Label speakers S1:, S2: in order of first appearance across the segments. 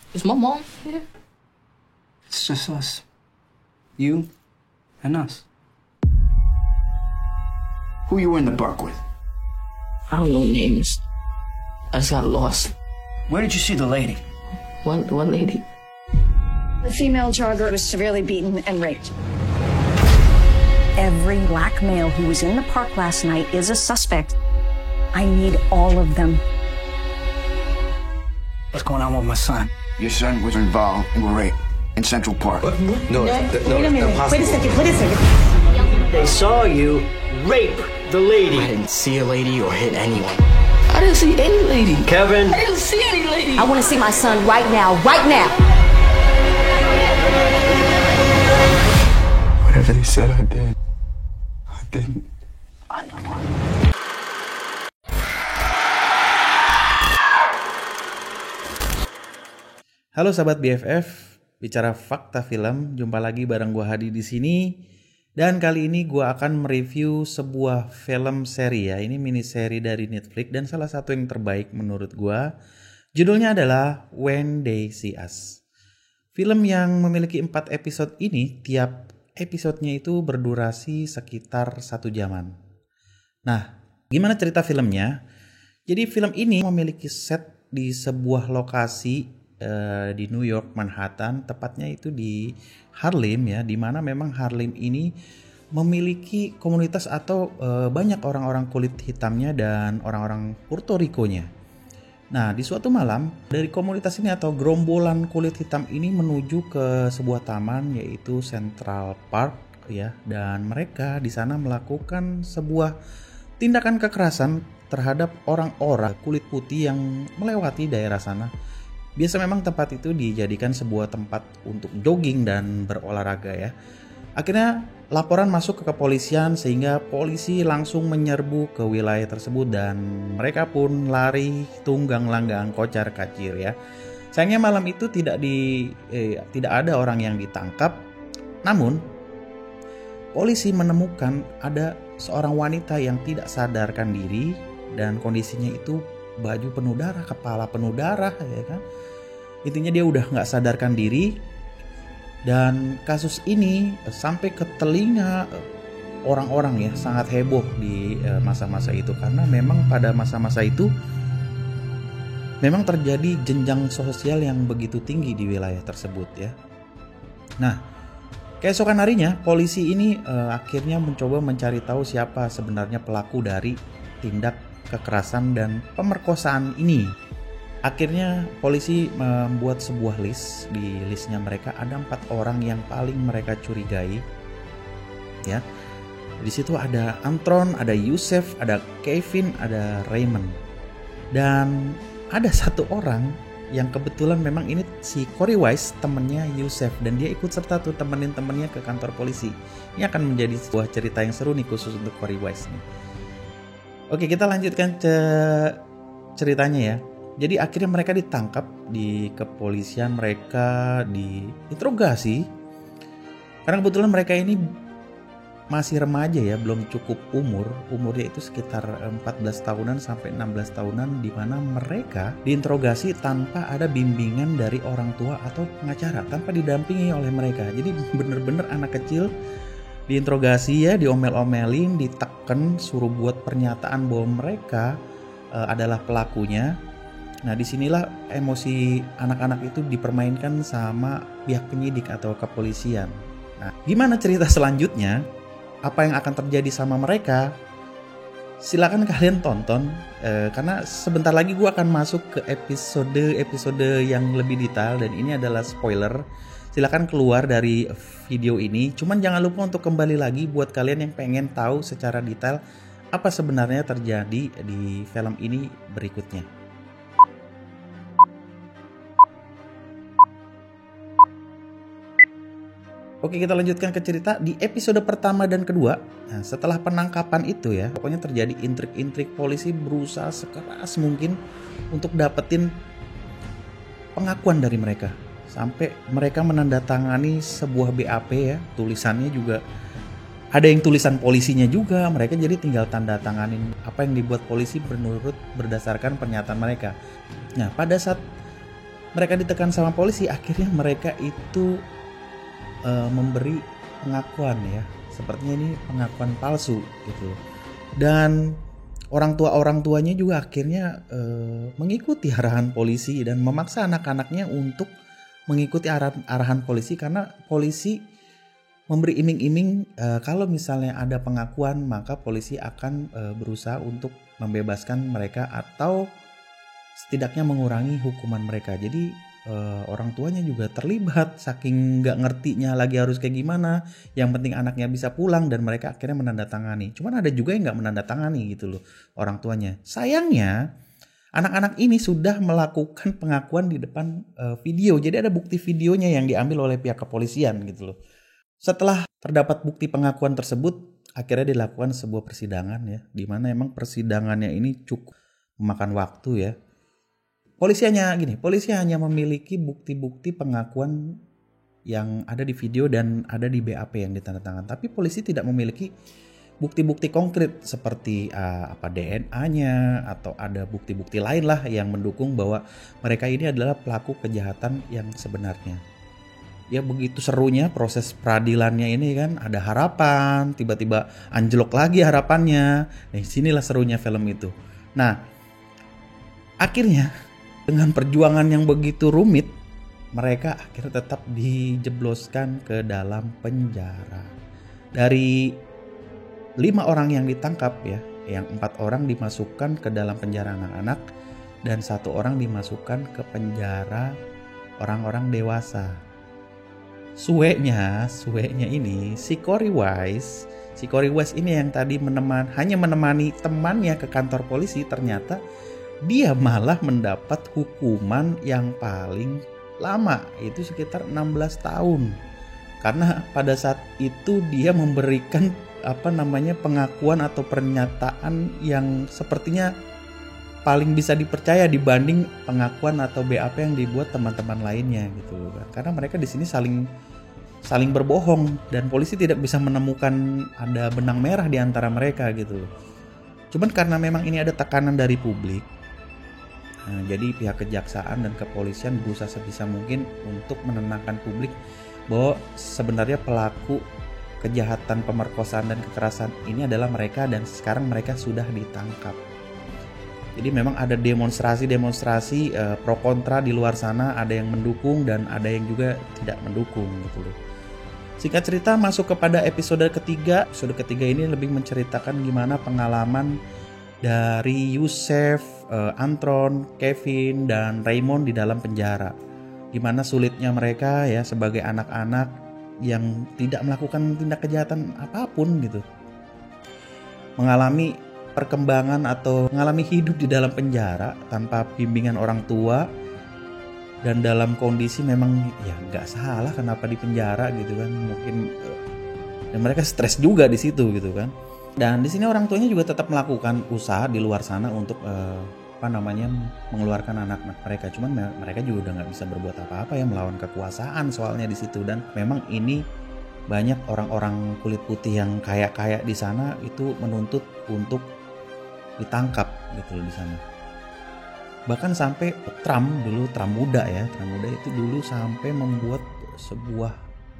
S1: Is my mom here?
S2: It's just us. You and us. Who you were in the park with?
S1: I don't know names. I just got lost.
S2: Where did you see the lady?
S1: One lady.
S3: The female jogger was severely beaten and raped. Every black male who was in the park last night is a suspect. I need all of them.
S2: What's going on with my son?
S4: Your son was involved in a rape in Central Park.
S5: No,
S3: Wait a minute. Wait a second.
S6: They saw you rape the lady.
S5: I didn't see a lady or hit anyone.
S1: I didn't see any lady.
S6: Kevin.
S1: I didn't see any lady.
S3: I want to see my son right now. Right now.
S4: Whatever they said I did, I didn't.
S7: Halo sahabat BFF, bicara fakta film, jumpa lagi bareng gua Hadi di sini. Dan kali ini gua akan mereview sebuah film seri ya. Ini mini seri dari Netflix dan salah satu yang terbaik menurut gua. Judulnya adalah When They See Us. Film yang memiliki 4 episode ini, tiap episodenya itu berdurasi sekitar 1 jaman. Nah, gimana cerita filmnya? Jadi film ini memiliki set di sebuah lokasi di New York, Manhattan, tepatnya itu di Harlem ya, di mana memang Harlem ini memiliki komunitas atau banyak orang-orang kulit hitamnya dan orang-orang Puerto Rico-nya. Nah, di suatu malam dari komunitas ini atau gerombolan kulit hitam ini menuju ke sebuah taman yaitu Central Park ya, dan mereka di sana melakukan sebuah tindakan kekerasan terhadap orang-orang kulit putih yang melewati daerah sana. Biasa memang tempat itu dijadikan sebuah tempat untuk jogging dan berolahraga ya. Akhirnya laporan masuk ke kepolisian sehingga polisi langsung menyerbu ke wilayah tersebut dan mereka pun lari tunggang langgang kocar kacir ya. Sayangnya malam itu tidak ada orang yang ditangkap. Namun polisi menemukan ada seorang wanita yang tidak sadarkan diri dan kondisinya itu baju penuh darah, kepala penuh darah ya kan. Intinya dia udah gak sadarkan diri. Dan kasus ini sampai ke telinga orang-orang ya, sangat heboh di masa-masa itu. Karena memang pada masa-masa itu memang terjadi jenjang sosial yang begitu tinggi di wilayah tersebut ya. Nah, keesokan harinya polisi ini akhirnya mencoba mencari tahu siapa sebenarnya pelaku dari tindak kekerasan dan pemerkosaan ini. Akhirnya polisi membuat sebuah list. Di listnya mereka ada 4 orang yang paling mereka curigai. Ya, di situ ada Antron, ada Yusef, ada Kevin, ada Raymond. Dan ada 1 orang yang kebetulan memang ini si Corey Wise, temennya Yusef, dan dia ikut serta tuh temenin temennya ke kantor polisi. Ini akan menjadi sebuah cerita yang seru nih khusus untuk Corey Wise nih. Oke, kita lanjutkan ceritanya ya. Jadi akhirnya mereka ditangkap di kepolisian, mereka diinterogasi. Karena kebetulan mereka ini masih remaja ya, belum cukup umur. Umurnya itu sekitar 14 tahunan sampai 16 tahunan, di mana mereka diinterogasi tanpa ada bimbingan dari orang tua atau pengacara, tanpa didampingi oleh mereka. Jadi bener-bener anak kecil diinterogasi ya, diomel-omelin, diteken, suruh buat pernyataan bahwa mereka adalah pelakunya. Nah, disinilah emosi anak-anak itu dipermainkan sama pihak penyidik atau kepolisian. Nah, gimana cerita selanjutnya? Apa yang akan terjadi sama mereka? Silakan kalian tonton, karena sebentar lagi gue akan masuk ke episode yang lebih detail dan ini adalah spoiler. Silakan keluar dari video ini. Cuman jangan lupa untuk kembali lagi buat kalian yang pengen tahu secara detail apa sebenarnya terjadi di film ini berikutnya. Oke, kita lanjutkan ke cerita di episode pertama dan kedua. Nah, setelah penangkapan itu ya, pokoknya terjadi intrik-intrik, polisi berusaha sekeras mungkin untuk dapetin pengakuan dari mereka. Sampai mereka menandatangani sebuah BAP ya, tulisannya juga ada yang tulisan polisinya juga. Mereka jadi tinggal tanda tanganin apa yang dibuat polisi berdasarkan pernyataan mereka. Nah, pada saat mereka ditekan sama polisi, akhirnya mereka itu memberi pengakuan ya. Sepertinya ini pengakuan palsu gitu. Dan orang tuanya juga akhirnya mengikuti arahan polisi dan memaksa anak-anaknya untuk mengikuti arahan polisi, karena polisi memberi iming-iming kalau misalnya ada pengakuan maka polisi akan berusaha untuk membebaskan mereka atau setidaknya mengurangi hukuman mereka. Jadi orang tuanya juga terlibat, saking nggak ngertinya lagi harus kayak gimana. Yang penting anaknya bisa pulang dan mereka akhirnya menandatangani. Cuman ada juga yang nggak menandatangani gitu loh orang tuanya. Sayangnya anak-anak ini sudah melakukan pengakuan di depan video. Jadi ada bukti videonya yang diambil oleh pihak kepolisian gitu loh. Setelah terdapat bukti pengakuan tersebut, akhirnya dilakukan sebuah persidangan ya, di mana emang persidangannya ini cukup memakan waktu ya. Polisi hanya memiliki bukti-bukti pengakuan yang ada di video dan ada di BAP yang ditandatangan. Tapi polisi tidak memiliki bukti-bukti konkret seperti DNA-nya atau ada bukti-bukti lain lah yang mendukung bahwa mereka ini adalah pelaku kejahatan yang sebenarnya. Ya begitu serunya proses peradilannya ini kan, ada harapan, tiba-tiba anjlok lagi harapannya. Nah, sinilah serunya film itu. Nah, akhirnya dengan perjuangan yang begitu rumit, mereka akhirnya tetap dijebloskan ke dalam penjara. Dari 5 orang yang ditangkap ya, yang 4 orang dimasukkan ke dalam penjara anak-anak dan 1 orang dimasukkan ke penjara orang-orang dewasa. Suenya ini si Corey Wise ini yang tadi hanya menemani temannya ke kantor polisi, ternyata dia malah mendapat hukuman yang paling lama, itu sekitar 16 tahun. Karena pada saat itu dia memberikan pengakuan atau pernyataan yang sepertinya paling bisa dipercaya dibanding pengakuan atau BAP yang dibuat teman-teman lainnya gitu loh. Karena mereka di sini saling berbohong dan polisi tidak bisa menemukan ada benang merah di antara mereka gitu loh. Cuman karena memang ini ada tekanan dari publik, jadi pihak kejaksaan dan kepolisian berusaha sebisa mungkin untuk menenangkan publik bahwa sebenarnya pelaku kejahatan pemerkosaan dan kekerasan ini adalah mereka dan sekarang mereka sudah ditangkap. Jadi memang ada demonstrasi pro kontra di luar sana, ada yang mendukung dan ada yang juga tidak mendukung gitu loh. Singkat cerita masuk kepada episode ketiga. Episode ketiga ini lebih menceritakan gimana pengalaman dari Yusef, Antron, Kevin, dan Raymond di dalam penjara. Gimana sulitnya mereka ya sebagai anak-anak yang tidak melakukan tindak kejahatan apapun gitu. Mengalami perkembangan atau mengalami hidup di dalam penjara tanpa bimbingan orang tua. Dan dalam kondisi memang ya nggak salah kenapa di penjara gitu kan. Mungkin dan mereka stres juga di situ gitu kan. Dan di sini orang tuanya juga tetap melakukan usaha di luar sana untuk mengeluarkan anak-anak mereka. Cuman mereka juga udah nggak bisa berbuat apa-apa ya, melawan kekuasaan soalnya di situ. Dan memang ini banyak orang-orang kulit putih yang kaya-kaya di sana itu menuntut untuk ditangkap gitu loh di sana. Bahkan sampai Trump muda itu dulu sampai membuat sebuah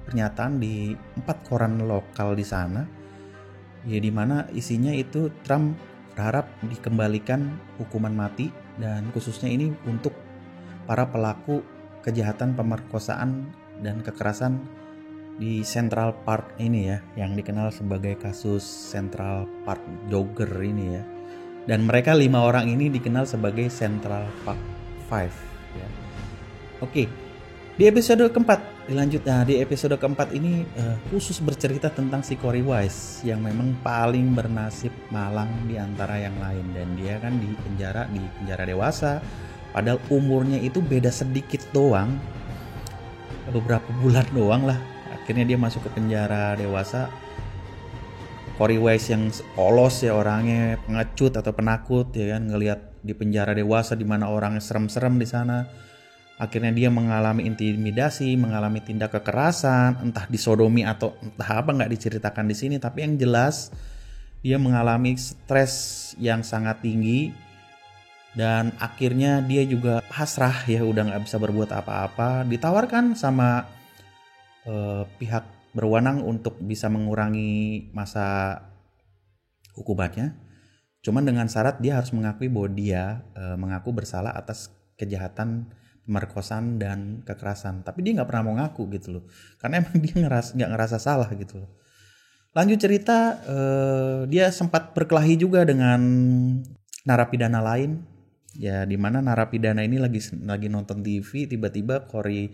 S7: pernyataan di 4 koran lokal di sana. Ya dimana isinya itu Trump berharap dikembalikan hukuman mati dan khususnya ini untuk para pelaku kejahatan pemerkosaan dan kekerasan di Central Park ini ya, yang dikenal sebagai kasus Central Park Jogger ini ya. Dan mereka 5 orang ini dikenal sebagai Central Park 5 ya. Oke. Di episode keempat dilanjut. Nah, di episode keempat ini khusus bercerita tentang si Corey Wise yang memang paling bernasib malang di antara yang lain. Dan dia kan di penjara dewasa. Padahal umurnya itu beda sedikit doang. Beberapa bulan doang lah. Akhirnya dia masuk ke penjara dewasa. Corey Wise yang polos ya orangnya, pengecut atau penakut ya kan, ngelihat di penjara dewasa di mana orangnya serem-serem di sana. Akhirnya dia mengalami intimidasi, mengalami tindak kekerasan, entah disodomi atau entah apa nggak diceritakan di sini. Tapi yang jelas dia mengalami stres yang sangat tinggi Dan akhirnya dia juga pasrah ya, udah nggak bisa berbuat apa-apa. Ditawarkan sama pihak berwenang untuk bisa mengurangi masa hukumannya. Cuman dengan syarat dia harus mengakui bahwa dia mengaku bersalah atas kejahatan pemerkosaan dan kekerasan. Tapi dia nggak pernah mau ngaku gitu loh. Karena emang dia nggak ngerasa salah gitu loh. Lanjut cerita, dia sempat berkelahi juga dengan narapidana lain. Ya dimana narapidana ini lagi nonton TV, tiba-tiba Corey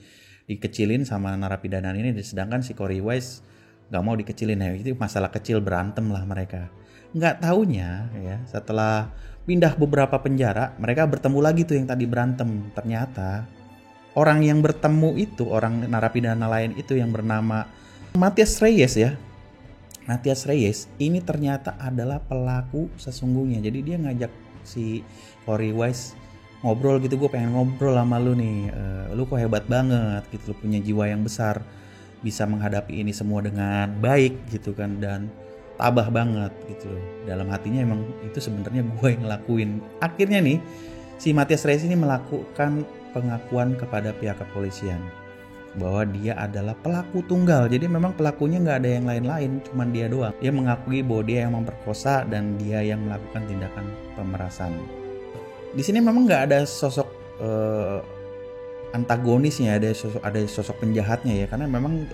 S7: dikecilin sama narapidana ini, sedangkan si Corey Wise nggak mau dikecilin. Ya itu masalah kecil, berantem lah mereka. Nggak taunya ya setelah pindah beberapa penjara, mereka bertemu lagi tuh yang tadi berantem. Ternyata orang yang bertemu itu, orang narapidana lain itu yang bernama Matthias Reyes ya. Matthias Reyes ini ternyata adalah pelaku sesungguhnya. Jadi dia ngajak si Corey Wise ngobrol gitu, gue pengen ngobrol sama lu nih, lu kok hebat banget gitu, lu punya jiwa yang besar, bisa menghadapi ini semua dengan baik gitu kan, dan tabah banget gitu loh. Dalam hatinya emang itu sebenarnya gue yang ngelakuin. Akhirnya nih si Matthias Reyes ini melakukan pengakuan kepada pihak kepolisian bahwa dia adalah pelaku tunggal. Jadi memang pelakunya nggak ada yang lain-lain, cuman dia doang. Dia mengakui bahwa dia yang memperkosa dan dia yang melakukan tindakan pemerasan. Di sini memang nggak ada sosok antagonisnya, ada sosok penjahatnya ya, karena memang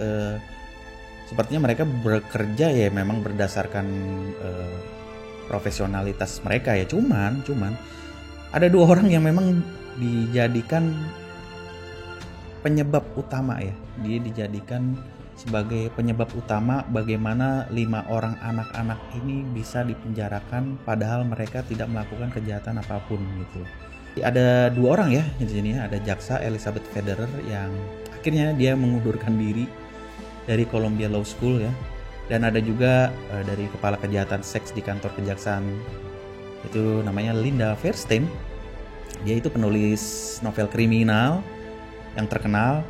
S7: sepertinya mereka bekerja ya memang berdasarkan profesionalitas mereka ya. Cuman ada dua orang yang memang dijadikan penyebab utama ya. Dia dijadikan sebagai penyebab utama bagaimana 5 orang anak-anak ini bisa dipenjarakan padahal mereka tidak melakukan kejahatan apapun gitu. Ada 2 orang ya di sini, ada jaksa Elizabeth Federer yang akhirnya dia mengundurkan diri dari Columbia Law School ya. Dan ada juga dari kepala kejahatan seks di kantor kejaksaan, itu namanya Linda Fairstein. Dia itu penulis novel kriminal yang terkenal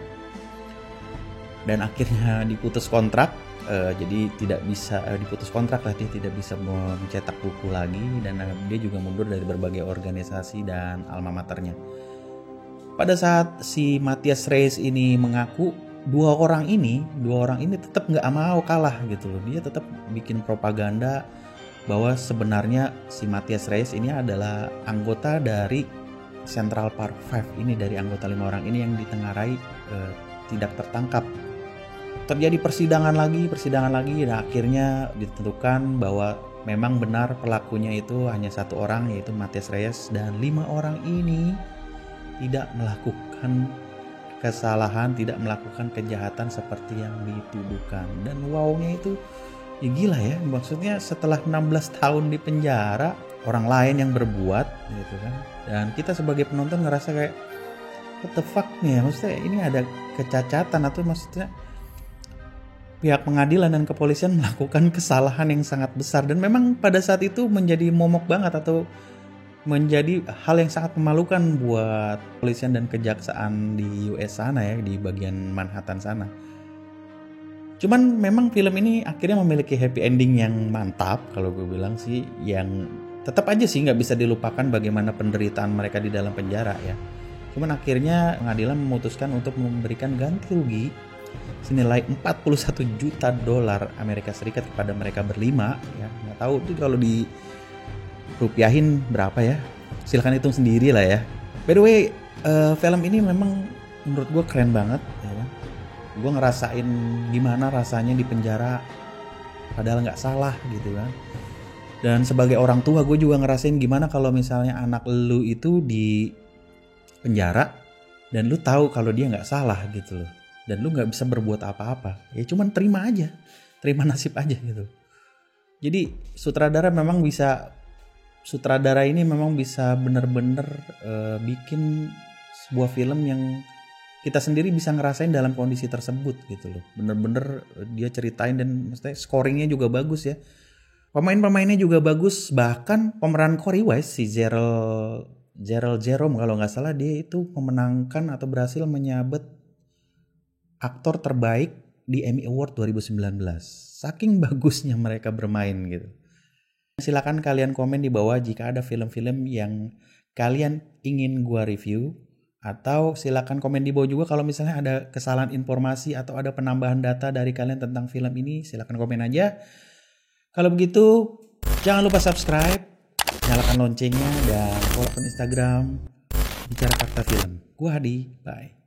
S7: dan akhirnya diputus kontrak, jadi tidak bisa diputus kontrak lah, dia tidak bisa mencetak buku lagi, dan dia juga mundur dari berbagai organisasi dan alma maternya. Pada saat si Matthias Reyes ini mengaku, dua orang ini tetap nggak mau kalah gitu loh. Dia tetap bikin propaganda bahwa sebenarnya si Matthias Reyes ini adalah anggota dari Central Park 5 ini, dari anggota 5 orang ini yang ditengarai tidak tertangkap. Terjadi persidangan lagi, dan akhirnya ditentukan bahwa memang benar pelakunya itu hanya 1 orang, yaitu Matthias Reyes, dan 5 orang ini tidak melakukan kesalahan, tidak melakukan kejahatan seperti yang dituduhkan. Dan wownya itu ya gila ya, maksudnya setelah 16 tahun di penjara, orang lain yang berbuat gitu kan, dan kita sebagai penonton ngerasa kayak what the fuck nih ya, maksudnya ini ada kecacatan, atau maksudnya pihak pengadilan dan kepolisian melakukan kesalahan yang sangat besar. Dan memang pada saat itu menjadi momok banget, atau menjadi hal yang sangat memalukan buat kepolisian dan kejaksaan di US sana ya, di bagian Manhattan sana. Cuman memang film ini akhirnya memiliki happy ending yang mantap kalau gue bilang sih, yang tetap aja sih nggak bisa dilupakan bagaimana penderitaan mereka di dalam penjara ya. Cuman akhirnya pengadilan memutuskan untuk memberikan ganti rugi senilai $41 juta Amerika Serikat kepada mereka berlima ya. Nggak tahu tuh kalau di rupiahin berapa ya, silahkan hitung sendiri lah ya. By the way, film ini memang menurut gue keren banget ya. Gue ngerasain gimana rasanya di penjara padahal nggak salah gitu kan. Dan sebagai orang tua gue juga ngerasain gimana kalau misalnya anak lu itu di penjara dan lu tahu kalau dia nggak salah gitu loh, dan lu nggak bisa berbuat apa-apa, ya cuman terima aja, terima nasib aja gitu. Jadi sutradara ini memang bisa bener-bener bikin sebuah film yang kita sendiri bisa ngerasain dalam kondisi tersebut gitu loh. Bener-bener dia ceritain, dan maksudnya scoringnya juga bagus ya. Pemain-pemainnya juga bagus, bahkan pemeran Corey Wise, si Gerald Jerome kalau nggak salah, dia itu memenangkan atau berhasil menyabet aktor terbaik di Emmy Award 2019. Saking bagusnya mereka bermain gitu. Silakan kalian komen di bawah jika ada film-film yang kalian ingin gua review, atau silakan komen di bawah juga kalau misalnya ada kesalahan informasi atau ada penambahan data dari kalian tentang film ini, silakan komen aja. Kalau begitu, jangan lupa subscribe, nyalakan loncengnya, dan follow akun Instagram Bicara Fakta Film. Gua Hadi, bye.